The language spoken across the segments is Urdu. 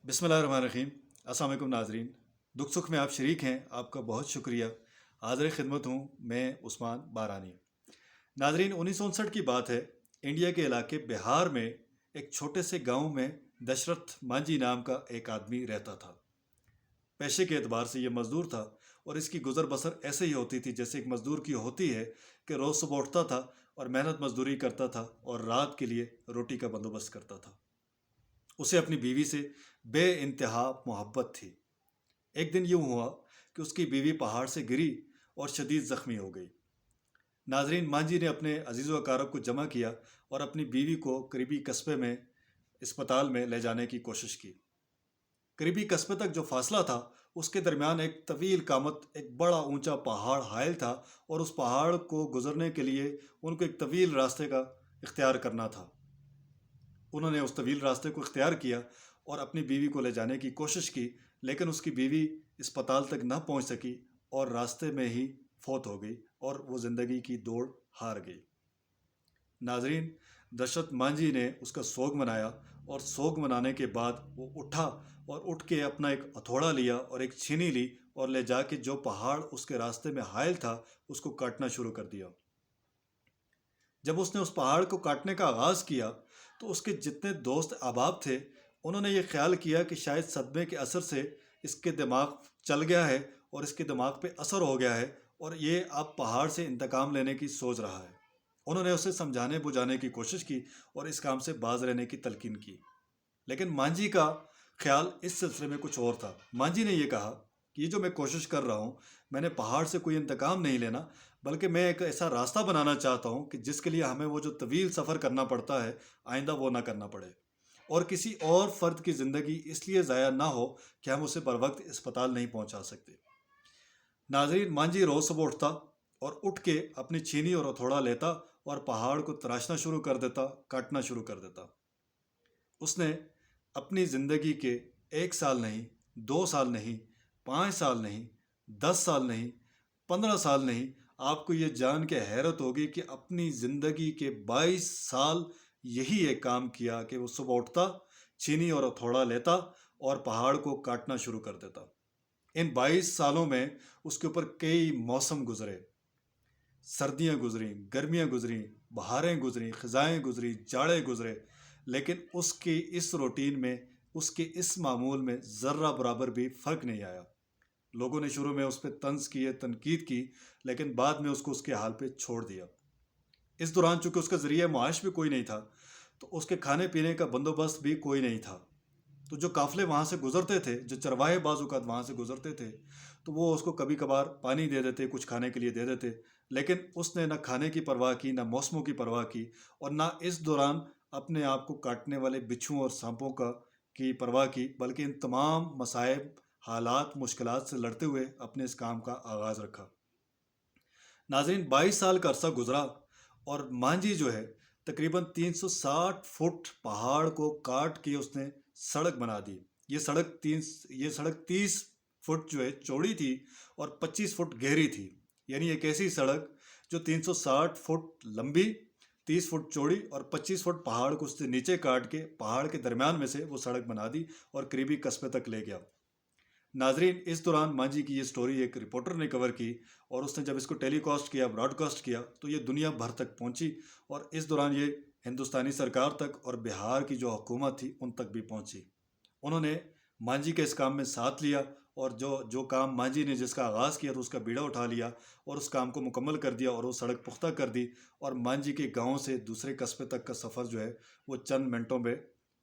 بسم اللہ الرحمن الرحیم۔ السلام علیکم ناظرین، دکھ سکھ میں آپ شریک ہیں، آپ کا بہت شکریہ۔ حاضر خدمت ہوں میں عثمان بارانی۔ ناظرین، 1959 کی بات ہے۔ انڈیا کے علاقے بہار میں ایک چھوٹے سے گاؤں میں دشرتھ مانجھی نام کا ایک آدمی رہتا تھا۔ پیشے کے اعتبار سے یہ مزدور تھا اور اس کی گزر بسر ایسے ہی ہوتی تھی جیسے ایک مزدور کی ہوتی ہے کہ روز صبح اٹھتا تھا اور محنت مزدوری کرتا تھا اور رات کے لیے روٹی کا بندوبست کرتا تھا۔ اسے اپنی بیوی سے بے انتہا محبت تھی۔ ایک دن یوں ہوا کہ اس کی بیوی پہاڑ سے گری اور شدید زخمی ہو گئی۔ ناظرین، مانجھی نے اپنے عزیز و اقارب کو جمع کیا اور اپنی بیوی کو قریبی قصبے میں اسپتال میں لے جانے کی کوشش کی۔ قریبی قصبے تک جو فاصلہ تھا اس کے درمیان ایک طویل قامت ایک بڑا اونچا پہاڑ حائل تھا اور اس پہاڑ کو گزرنے کے لیے ان کو ایک طویل راستے کا اختیار کرنا تھا۔ انہوں نے اس طویل راستے کو اختیار کیا اور اپنی بیوی کو لے جانے کی کوشش کی، لیکن اس کی بیوی اسپتال تک نہ پہنچ سکی اور راستے میں ہی فوت ہو گئی اور وہ زندگی کی دوڑ ہار گئی۔ ناظرین، دشرتھ مانجھی نے اس کا سوگ منایا اور سوگ منانے کے بعد وہ اٹھا اور اٹھ کے اپنا ایک ہتھوڑا لیا اور ایک چھینی لی اور لے جا کے جو پہاڑ اس کے راستے میں حائل تھا اس کو کاٹنا شروع کر دیا۔ جب اس نے اس پہاڑ کو کاٹنے کا آغاز کیا تو اس کے جتنے دوست احباب تھے انہوں نے یہ خیال کیا کہ شاید صدمے کے اثر سے اس کے دماغ چل گیا ہے اور اس کے دماغ پہ اثر ہو گیا ہے اور یہ اب پہاڑ سے انتقام لینے کی سوچ رہا ہے۔ انہوں نے اسے سمجھانے بجھانے کی کوشش کی اور اس کام سے باز رہنے کی تلقین کی، لیکن مانجھی کا خیال اس سلسلے میں کچھ اور تھا۔ مانجھی نے یہ کہا کہ یہ جو میں کوشش کر رہا ہوں، میں نے پہاڑ سے کوئی انتقام نہیں لینا، بلکہ میں ایک ایسا راستہ بنانا چاہتا ہوں کہ جس کے لیے ہمیں وہ جو طویل سفر کرنا پڑتا ہے آئندہ وہ نہ کرنا پڑے اور کسی اور فرد کی زندگی اس لیے ضائع نہ ہو کہ ہم اسے بروقت اسپتال نہیں پہنچا سکتے۔ ناظرین، مانجھی روز صبح اٹھتا اور اٹھ کے اپنی چھینی اور ہتھوڑا لیتا اور پہاڑ کو تراشنا شروع کر دیتا، کاٹنا شروع کر دیتا۔ اس نے اپنی زندگی کے 1 سال نہیں، 2 سال نہیں، 5 سال نہیں، 10 سال نہیں، 15 سال نہیں، آپ کو یہ جان کے حیرت ہوگی کہ اپنی زندگی کے 22 سال یہی ایک کام کیا کہ وہ صبح اٹھتا، چھینی اور ہتھوڑا لیتا اور پہاڑ کو کاٹنا شروع کر دیتا۔ ان 22 سالوں میں اس کے اوپر کئی موسم گزرے، سردیاں گزریں، گرمیاں گزریں، بہاریں گزریں، خزائیں گزری، جاڑے گزرے، لیکن اس کی اس روٹین میں، اس کے اس معمول میں ذرہ برابر بھی فرق نہیں آیا۔ لوگوں نے شروع میں اس پہ طنز کیے، تنقید کی، لیکن بعد میں اس کو اس کے حال پہ چھوڑ دیا۔ اس دوران چونکہ اس کا ذریعہ معاش بھی کوئی نہیں تھا تو اس کے کھانے پینے کا بندوبست بھی کوئی نہیں تھا، تو جو قافلے وہاں سے گزرتے تھے، جو چرواہے بعض اوقات وہاں سے گزرتے تھے تو وہ اس کو کبھی کبھار پانی دے دیتے، کچھ کھانے کے لیے دے دیتے، لیکن اس نے نہ کھانے کی پرواہ کی، نہ موسموں کی پرواہ کی اور نہ اس دوران اپنے آپ کو کاٹنے والے بچھوؤں اور سانپوں کی پرواہ کی، بلکہ ان تمام مصائب، حالات، مشکلات سے لڑتے ہوئے اپنے اس کام کا آغاز رکھا۔ ناظرین، 22 سال کا عرصہ گزرا اور مانجھی جو ہے تقریباً 360 فٹ پہاڑ کو کاٹ کے اس نے سڑک بنا دی۔ یہ سڑک 30 فٹ جو ہے چوڑی تھی اور 25 فٹ گہری تھی، یعنی ایک ایسی سڑک جو 360 فٹ لمبی، 30 فٹ چوڑی اور 25 فٹ پہاڑ کو اس سے نیچے کاٹ کے پہاڑ کے درمیان میں سے وہ سڑک بنا دی اور قریبی قصبے تک لے گیا۔ ناظرین، اس دوران مانجھی کی یہ سٹوری ایک رپورٹر نے کور کی اور اس نے جب اس کو ٹیلی کاسٹ کیا، براڈ کاسٹ کیا، تو یہ دنیا بھر تک پہنچی اور اس دوران یہ ہندوستانی سرکار تک اور بہار کی جو حکومت تھی ان تک بھی پہنچی۔ انہوں نے مانجھی کے اس کام میں ساتھ لیا اور جو کام مانجھی نے جس کا آغاز کیا تو اس کا بیڑا اٹھا لیا اور اس کام کو مکمل کر دیا اور وہ سڑک پختہ کر دی اور مانجھی کے گاؤں سے دوسرے قصبے تک کا سفر جو ہے وہ چند منٹوں میں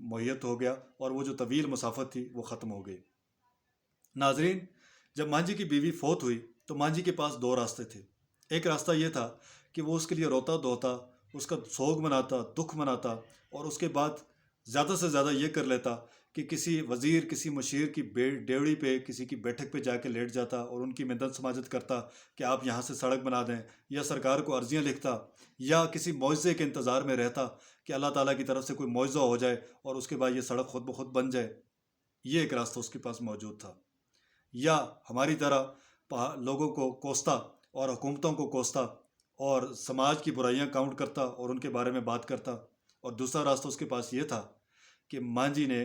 مہیت ہو گیا اور وہ جو طویل مسافت تھی وہ ختم ہو گئی۔ ناظرین، جب مانجھی کی بیوی فوت ہوئی تو مانجھی کے پاس 2 راستے تھے۔ ایک راستہ یہ تھا کہ وہ اس کے لیے روتا دھوتا، اس کا سوگ مناتا، دکھ مناتا اور اس کے بعد زیادہ سے زیادہ یہ کر لیتا کہ کسی وزیر، کسی مشیر کی ڈیوڑی پہ، کسی کی بیٹھک پہ جا کے لیٹ جاتا اور ان کی منت سماجت کرتا کہ آپ یہاں سے سڑک بنا دیں، یا سرکار کو عرضیاں لکھتا، یا کسی معجزے کے انتظار میں رہتا کہ اللہ تعالیٰ کی طرف سے کوئی معجزہ ہو جائے اور اس کے بعد یہ سڑک خود بخود بن جائے۔ یہ ایک راستہ اس کے پاس موجود تھا، یا ہماری طرح لوگوں کو کوستا اور حکومتوں کو کوستا اور سماج کی برائیاں کاؤنٹ کرتا اور ان کے بارے میں بات کرتا، اور دوسرا راستہ اس کے پاس یہ تھا کہ مانجھی نے